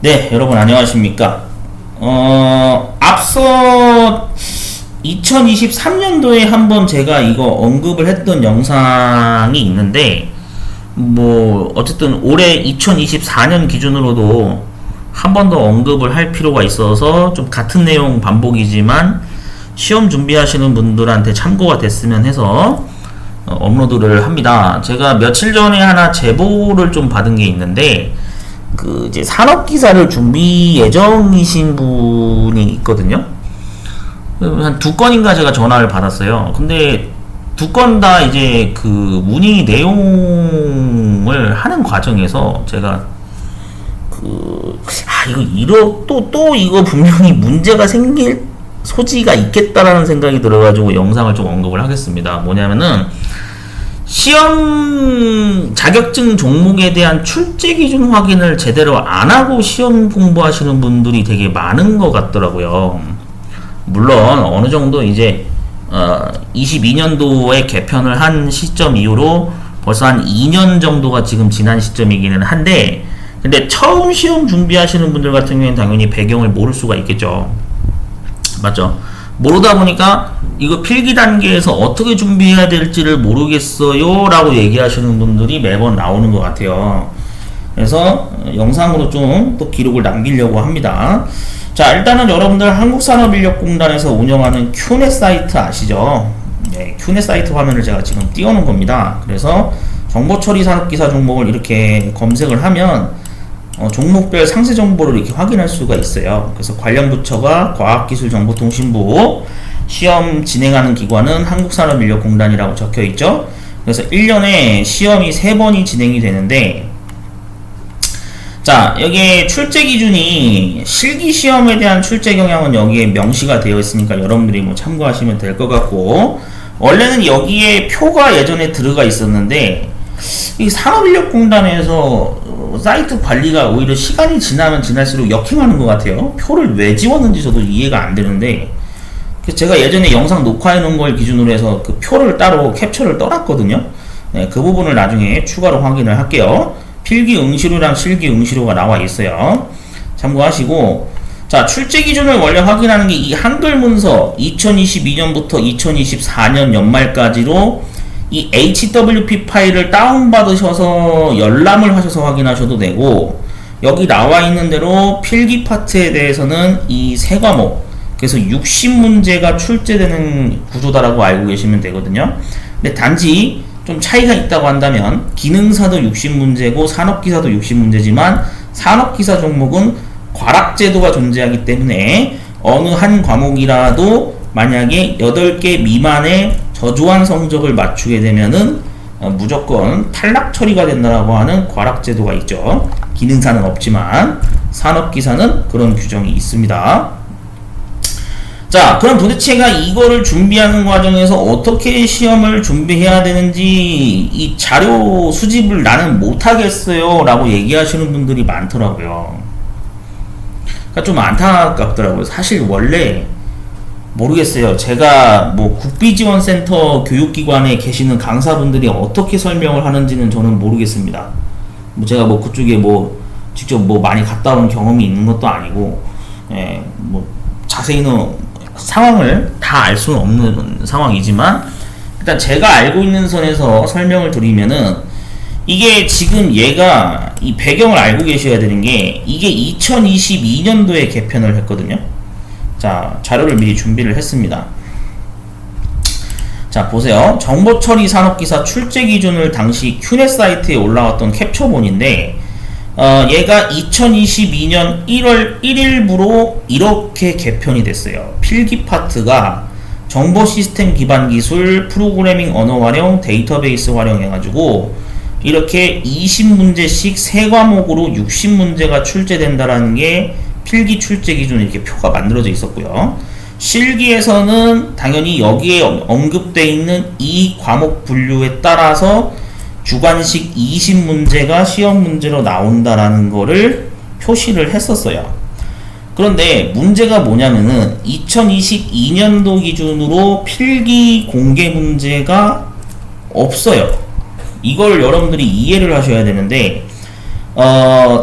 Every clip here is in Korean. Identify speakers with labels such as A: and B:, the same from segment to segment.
A: 네, 여러분 안녕하십니까? 앞서 2023년도에 한번 제가 이거 언급을 했던 영상이 있는데, 어쨌든 올해 2024년 기준으로도 한 번 더 언급을 할 필요가 있어서 좀 같은 내용 반복이지만 시험 준비하시는 분들한테 참고가 됐으면 해서 업로드를 합니다. 제가 며칠 전에 하나 제보를 좀 받은 게 있는데, 이제 산업기사를 준비 예정이신 분이 있거든요. 한 두 건인가 제가 전화를 받았어요. 근데 두 건 다 이제 그 문의 내용을 하는 과정에서 제가 또 이거 분명히 문제가 생길 소지가 있겠다라는 생각이 들어가지고 영상을 좀 언급을 하겠습니다. 뭐냐면은, 시험 자격증 종목에 대한 출제 기준 확인을 제대로 안 하고 시험 공부하시는 분들이 되게 많은 것 같더라고요. 물론 어느 정도 이제 22년도에 개편을 한 시점 이후로 벌써 한 2년 정도가 지금 지난 시점이기는 한데, 근데 처음 시험 준비하시는 분들 같은 경우에는 당연히 배경을 모를 수가 있겠죠. 맞죠? 모르다 보니까 이거 필기 단계에서 어떻게 준비해야 될지를 모르겠어요 라고 얘기하시는 분들이 매번 나오는 것 같아요. 그래서 영상으로 좀 또 기록을 남기려고 합니다. 자, 일단은 여러분들 한국산업인력공단에서 운영하는 큐넷 사이트 아시죠? 네, 큐넷 사이트 화면을 제가 지금 띄워놓은 겁니다. 그래서 정보처리 산업기사 종목을 이렇게 검색을 하면 종목별 상세 정보를 이렇게 확인할 수가 있어요. 그래서 관련 부처가 과학기술정보통신부, 시험 진행하는 기관은 한국산업인력공단이라고 적혀 있죠. 그래서 1년에 시험이 3번이 진행이 되는데, 자, 여기에 출제 기준이 실기 시험에 대한 출제 경향은 여기에 명시가 되어 있으니까 여러분들이 참고하시면 될 것 같고, 원래는 여기에 표가 예전에 들어가 있었는데, 이 산업인력공단에서 사이트 관리가 오히려 시간이 지나면 지날수록 역행하는 것 같아요. 표를 왜 지웠는지 저도 이해가 안 되는데, 제가 예전에 영상 녹화해 놓은 걸 기준으로 해서 그 표를 따로 캡처를 떠놨거든요. 네, 그 부분을 나중에 추가로 확인을 할게요. 필기 응시료랑 실기 응시료가 나와 있어요. 참고하시고, 자, 출제 기준을 원래 확인하는 게 이 한글 문서 2022년부터 2024년 연말까지로 이 HWP 파일을 다운받으셔서 열람을 하셔서 확인하셔도 되고, 여기 나와 있는 대로 필기 파트에 대해서는 이 세 과목, 그래서 60문제가 출제되는 구조다라고 알고 계시면 되거든요. 근데 단지 좀 차이가 있다고 한다면, 기능사도 60문제고 산업기사도 60문제지만 산업기사 종목은 과락제도가 존재하기 때문에 어느 한 과목이라도 만약에 8개 미만의 저조한 성적을 맞추게 되면은 무조건 탈락 처리가 된다라고 하는 과락제도가 있죠. 기능사는 없지만 산업기사는 그런 규정이 있습니다. 자, 그럼 도대체가 이거를 준비하는 과정에서 어떻게 시험을 준비해야 되는지 이 자료 수집을 나는 못하겠어요 라고 얘기하시는 분들이 많더라고요. 그러니까 좀 안타깝더라고요. 사실 원래 모르겠어요. 제가 국비지원센터 교육기관에 계시는 강사분들이 어떻게 설명을 하는지는 저는 모르겠습니다. 제가 그쪽에 직접 많이 갔다 온 경험이 있는 것도 아니고, 자세히는 상황을 다 알 수는 없는 상황이지만, 일단 제가 알고 있는 선에서 설명을 드리면은, 이게 지금 얘가 이 배경을 알고 계셔야 되는 게, 이게 2022년도에 개편을 했거든요. 자, 자료를 미리 준비를 했습니다. 자, 보세요. 정보처리 산업기사 출제 기준을 당시 큐넷 사이트에 올라왔던 캡처본인데, 얘가 2022년 1월 1일부로 이렇게 개편이 됐어요. 필기 파트가 정보 시스템 기반 기술, 프로그래밍 언어 활용, 데이터베이스 활용 해가지고 이렇게 20문제씩 3과목으로 60문제가 출제된다라는 게 필기 출제 기준 이렇게 표가 만들어져 있었고요. 실기에서는 당연히 여기에 언급되어 있는 이 과목 분류에 따라서 주관식 20문제가 시험 문제로 나온다라는 거를 표시를 했었어요. 그런데 문제가 뭐냐면은 2022년도 기준으로 필기 공개 문제가 없어요. 이걸 여러분들이 이해를 하셔야 되는데,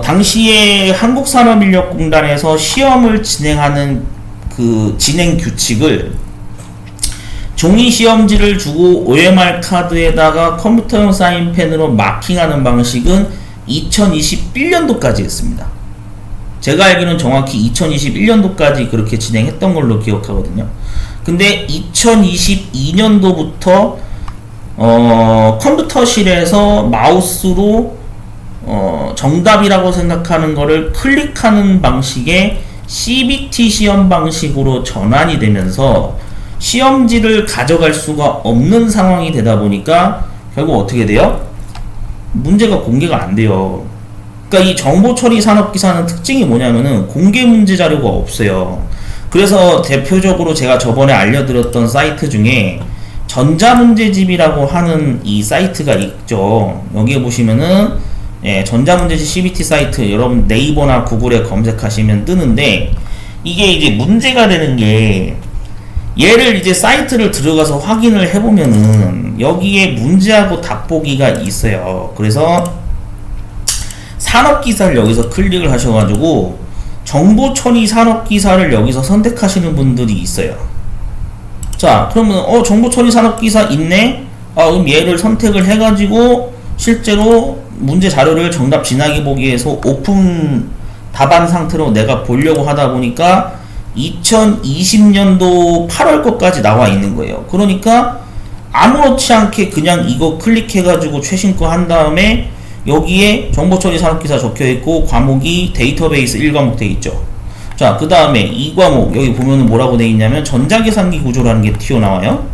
A: 당시에 한국산업인력공단에서 시험을 진행하는 그 진행 규칙을 종이 시험지를 주고 OMR 카드에다가 컴퓨터용 사인펜으로 마킹하는 방식은 2021년도까지 했습니다. 제가 알기로는 정확히 2021년도까지 그렇게 진행했던 걸로 기억하거든요. 근데 2022년도부터 컴퓨터실에서 마우스로 정답이라고 생각하는 거를 클릭하는 방식의 CBT 시험 방식으로 전환이 되면서 시험지를 가져갈 수가 없는 상황이 되다 보니까 결국 어떻게 돼요? 문제가 공개가 안 돼요. 그러니까 이 정보처리 산업기사는 특징이 뭐냐면은 공개 문제 자료가 없어요. 그래서 대표적으로 제가 저번에 알려드렸던 사이트 중에 전자문제집이라고 하는 이 사이트가 있죠. 여기에 보시면은 전자문제집 CBT 사이트 여러분 네이버나 구글에 검색하시면 뜨는데 이게 이제 문제가 되는 게 얘를 이제 사이트를 들어가서 확인을 해보면은 여기에 문제하고 답보기가 있어요. 그래서 산업기사를 여기서 클릭을 하셔가지고 정보처리 산업기사를 여기서 선택하시는 분들이 있어요. 자, 그러면 정보처리 산업기사 있네? 그럼 얘를 선택을 해가지고 실제로 문제 자료를 정답 진하게 보기 위해서 오픈 답안 상태로 내가 보려고 하다 보니까 2020년도 8월 것까지 나와 있는 거예요. 그러니까 아무렇지 않게 그냥 이거 클릭해가지고 최신 거 한 다음에 여기에 정보처리 산업기사 적혀있고 과목이 데이터베이스 1과목 돼 있죠. 자, 그 다음에 2과목 여기 보면은 뭐라고 돼 있냐면 전자계산기 구조라는 게 튀어나와요.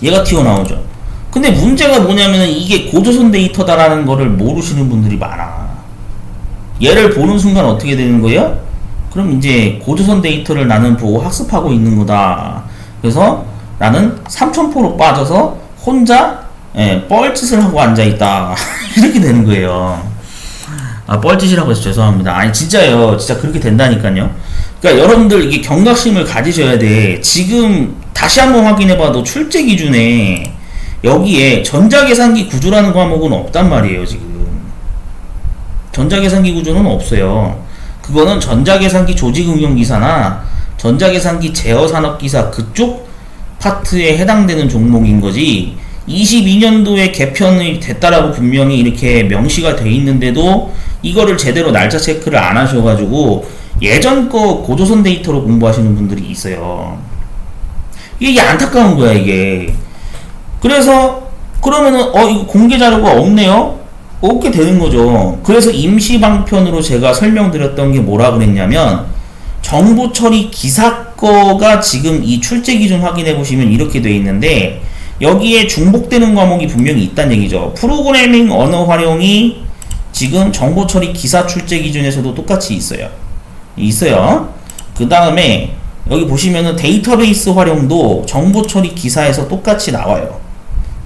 A: 얘가 튀어나오죠. 근데 문제가 뭐냐면은 이게 고조선 데이터다라는 거를 모르시는 분들이 많아. 얘를 보는 순간 어떻게 되는 거예요? 그럼 이제 고조선 데이터를 나는 보고 학습하고 있는 거다. 그래서 나는 삼천포로 빠져서 혼자 뻘짓을 하고 앉아있다. 이렇게 되는 거예요. 뻘짓이라고 해서 죄송합니다. 아니 진짜요. 진짜 그렇게 된다니까요. 그러니까 여러분들 이게 경각심을 가지셔야 돼. 지금 다시 한번 확인해봐도 출제 기준에 여기에 전자계산기 구조라는 과목은 없단 말이에요. 지금 전자계산기 구조는 없어요. 그거는 전자계산기 조직응용기사나 전자계산기 제어산업기사 그쪽 파트에 해당되는 종목인 거지 22년도에 개편이 됐다라고 분명히 이렇게 명시가 돼 있는데도 이거를 제대로 날짜 체크를 안 하셔가지고 예전 거 고조선 데이터로 공부하시는 분들이 있어요. 이게 안타까운 거야 이게. 그래서 그러면은 이거 공개 자료가 없네요? 없게 되는 거죠. 그래서 임시방편으로 제가 설명드렸던 게 뭐라 그랬냐면 정보처리 기사거가 지금 이 출제 기준 확인해 보시면 이렇게 돼 있는데 여기에 중복되는 과목이 분명히 있다는 얘기죠. 프로그래밍 언어 활용이 지금 정보처리 기사 출제 기준에서도 똑같이 있어요. 그 다음에 여기 보시면은 데이터베이스 활용도 정보처리 기사에서 똑같이 나와요.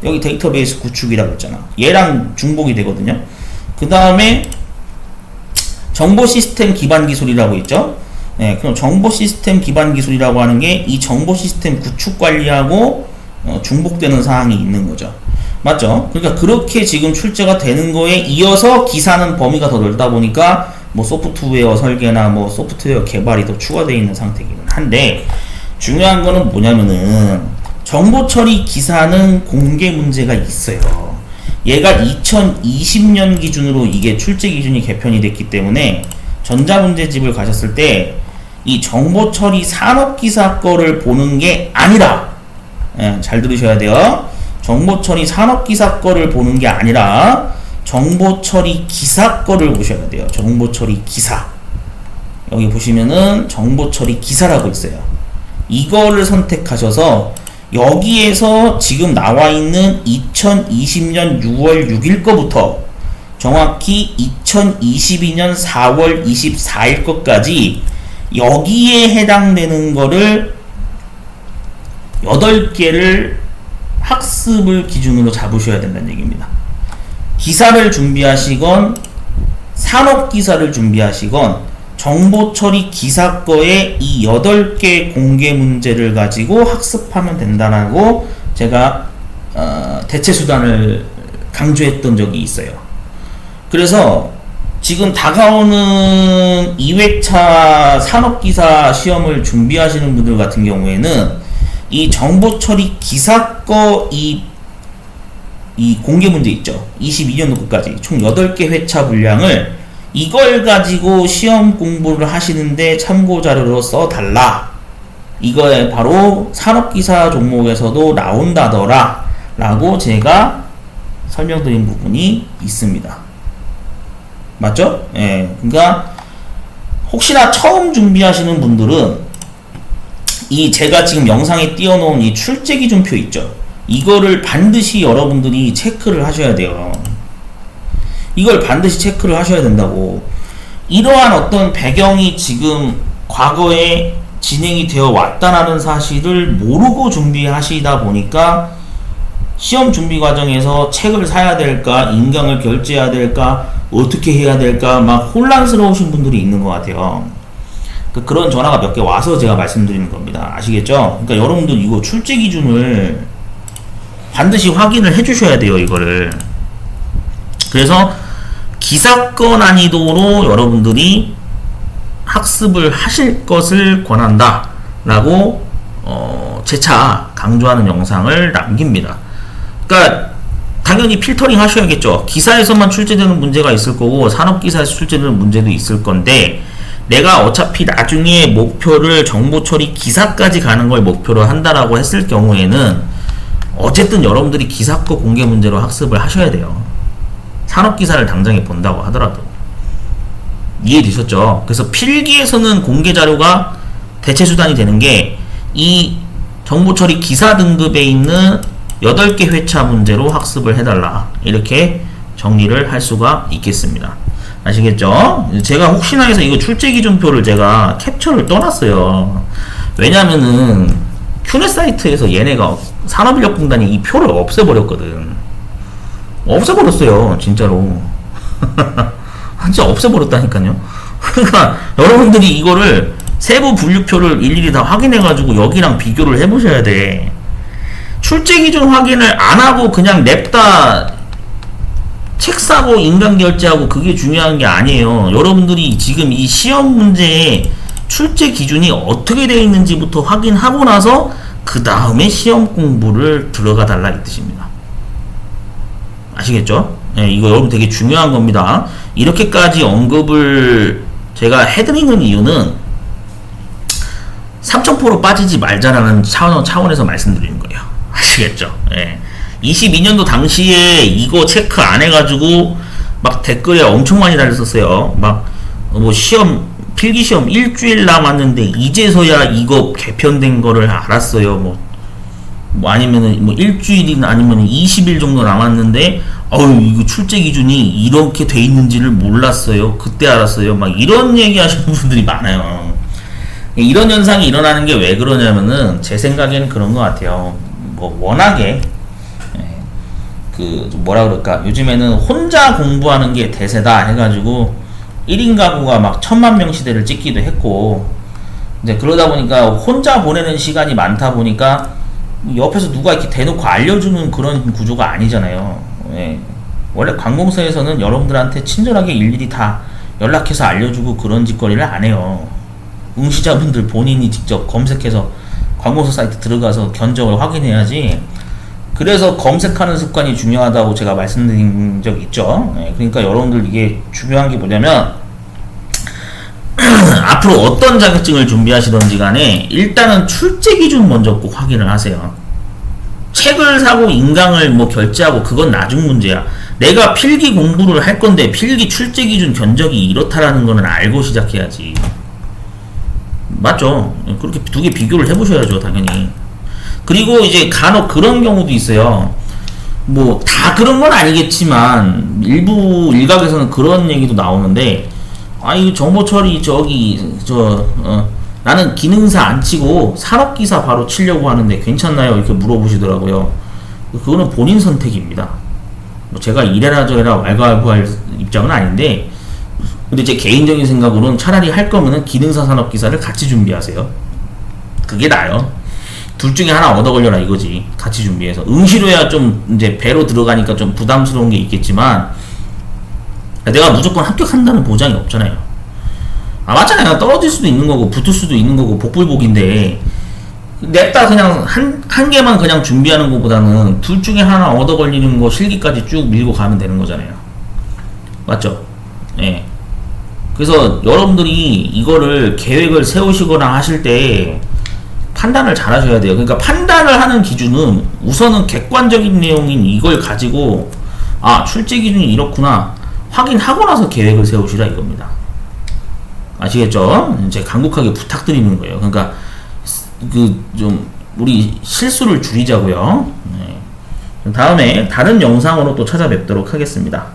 A: 여기 데이터베이스 구축이라고 했잖아. 얘랑 중복이 되거든요. 그 다음에 정보 시스템 기반 기술이라고 있죠. 그럼 정보 시스템 기반 기술이라고 하는 게 이 정보 시스템 구축 관리하고 중복되는 사항이 있는 거죠. 맞죠? 그러니까 그렇게 지금 출제가 되는 거에 이어서 기사는 범위가 더 넓다 보니까 뭐 소프트웨어 설계나 뭐 소프트웨어 개발이 더 추가되어 있는 상태이긴 한데 중요한 거는 뭐냐면은 정보처리 기사는 공개 문제가 있어요. 얘가 2020년 기준으로 이게 출제 기준이 개편이 됐기 때문에 전자문제집을 가셨을 때 이 정보처리 산업기사 거를 보는 게 아니라 잘 들으셔야 돼요. 정보처리 산업기사 거를 보는 게 아니라 정보처리 기사 거를 보셔야 돼요. 정보처리 기사. 여기 보시면은 정보처리 기사라고 있어요. 이거를 선택하셔서 여기에서 지금 나와 있는 2020년 6월 6일 거부터 정확히 2022년 4월 24일 거까지 여기에 해당되는 거를 8개를 학습을 기준으로 잡으셔야 된다는 얘기입니다. 기사를 준비하시건 산업기사를 준비하시건 정보처리 기사거의 이 8개 공개 문제를 가지고 학습하면 된다라고 제가 대체 수단을 강조했던 적이 있어요. 그래서 지금 다가오는 2회차 산업기사 시험을 준비하시는 분들 같은 경우에는 이 정보처리 기사 이 공개 문제 있죠. 22년도 끝까지 총 8개 회차 분량을 이걸 가지고 시험 공부를 하시는데 참고 자료로 써달라. 이거에 바로 산업기사 종목에서도 나온다더라 라고 제가 설명드린 부분이 있습니다. 맞죠? 예. 그러니까 혹시나 처음 준비하시는 분들은 이 제가 지금 영상에 띄워놓은 이 출제 기준표 있죠? 이거를 반드시 여러분들이 체크를 하셔야 돼요. 이걸 반드시 체크를 하셔야 된다고. 이러한 어떤 배경이 지금 과거에 진행이 되어 왔다라는 사실을 모르고 준비하시다 보니까 시험 준비 과정에서 책을 사야 될까, 인강을 결제해야 될까, 어떻게 해야 될까 막 혼란스러우신 분들이 있는 것 같아요. 그런 전화가 몇 개 와서 제가 말씀드리는 겁니다. 아시겠죠? 그러니까 여러분들 이거 출제 기준을 반드시 확인을 해주셔야 돼요. 이거를. 그래서 기사건 난이도로 여러분들이 학습을 하실 것을 권한다 라고 재차 강조하는 영상을 남깁니다. 그러니까 당연히 필터링 하셔야겠죠. 기사에서만 출제되는 문제가 있을 거고 산업기사에서 출제되는 문제도 있을 건데 내가 어차피 나중에 목표를 정보처리 기사까지 가는 걸 목표로 한다라고 했을 경우에는 어쨌든 여러분들이 기사거 공개 문제로 학습을 하셔야 돼요. 산업기사를 당장에 본다고 하더라도. 이해되셨죠? 그래서 필기에서는 공개 자료가 대체 수단이 되는 게 이 정보처리 기사 등급에 있는 8개 회차 문제로 학습을 해달라. 이렇게 정리를 할 수가 있겠습니다. 아시겠죠? 제가 혹시나 해서 이거 출제 기준표를 제가 캡처를 떠났어요. 왜냐면은 큐넷 사이트에서 얘네가 산업인력공단이 이 표를 없애버렸거든. 없애버렸어요. 진짜로. 진짜 없애버렸다니까요. 그러니까 여러분들이 이거를 세부 분류표를 일일이 다 확인해가지고 여기랑 비교를 해보셔야 돼. 출제 기준 확인을 안 하고 그냥 냅다 책 사고 인강 결제하고 그게 중요한 게 아니에요. 여러분들이 지금 이 시험 문제에 출제 기준이 어떻게 되어 있는지부터 확인하고 나서 그 다음에 시험 공부를 들어가 달라 이 뜻입니다. 아시겠죠? 네, 이거 여러분 되게 중요한 겁니다. 이렇게까지 언급을 제가 해드리는 이유는 삼천포로 빠지지 말자라는 차원에서 말씀드리는 거예요. 아시겠죠? 예. 22년도 당시에 이거 체크 안 해가지고 막 댓글에 엄청 많이 달렸었어요. 막 뭐 시험 필기시험 일주일 남았는데 이제서야 이거 개편된 거를 알았어요. 뭐 아니면은 뭐 일주일이나 아니면 20일 정도 남았는데 이거 출제 기준이 이렇게 돼 있는지를 몰랐어요. 그때 알았어요. 막 이런 얘기 하시는 분들이 많아요. 이런 현상이 일어나는 게 왜 그러냐면은 제 생각에는 그런 것 같아요. 뭐 워낙에 그 뭐라 그럴까, 요즘에는 혼자 공부하는 게 대세다 해가지고 1인 가구가 막 1000만 명 시대를 찍기도 했고, 이제 그러다 보니까 혼자 보내는 시간이 많다 보니까 옆에서 누가 이렇게 대놓고 알려주는 그런 구조가 아니잖아요. 예. 원래 관공서에서는 여러분들한테 친절하게 일일이 다 연락해서 알려주고 그런 짓거리를 안 해요. 응시자분들 본인이 직접 검색해서 관공서 사이트 들어가서 견적을 확인해야지. 그래서 검색하는 습관이 중요하다고 제가 말씀드린 적 있죠. 네, 그러니까 여러분들 이게 중요한 게 뭐냐면 앞으로 어떤 자격증을 준비하시던지 간에 일단은 출제 기준 먼저 꼭 확인을 하세요. 책을 사고 인강을 뭐 결제하고 그건 나중 문제야. 내가 필기 공부를 할 건데 필기 출제 기준 견적이 이렇다라는 거는 알고 시작해야지. 맞죠? 그렇게 두 개 비교를 해보셔야죠, 당연히. 그리고 이제 간혹 그런 경우도 있어요. 뭐 다 그런 건 아니겠지만 일각에서는 그런 얘기도 나오는데, 이 정보처리 나는 기능사 안 치고 산업기사 바로 치려고 하는데 괜찮나요? 이렇게 물어보시더라고요. 그거는 본인 선택입니다. 뭐 제가 이래라 저래라 왈가왈부할 입장은 아닌데, 근데 제 개인적인 생각으로는 차라리 할 거면은 기능사 산업기사를 같이 준비하세요. 그게 나아요. 둘 중에 하나 얻어 걸려라 이거지. 같이 준비해서. 응시로야 좀 이제 배로 들어가니까 좀 부담스러운 게 있겠지만, 내가 무조건 합격한다는 보장이 없잖아요. 맞잖아요. 떨어질 수도 있는 거고 붙을 수도 있는 거고 복불복인데 냅다 그냥 한 개만 그냥 준비하는 것보다는 둘 중에 하나 얻어 걸리는 거 실기까지 쭉 밀고 가면 되는 거잖아요. 맞죠? 예. 그래서 여러분들이 이거를 계획을 세우시거나 하실 때 판단을 잘 하셔야 돼요. 그러니까 판단을 하는 기준은 우선은 객관적인 내용인 이걸 가지고 출제 기준이 이렇구나 확인하고 나서 계획을 세우시라 이겁니다. 아시겠죠? 제가 간곡하게 부탁드리는 거예요. 그러니까 좀 우리 실수를 줄이자고요. 네. 다음에 다른 영상으로 또 찾아뵙도록 하겠습니다.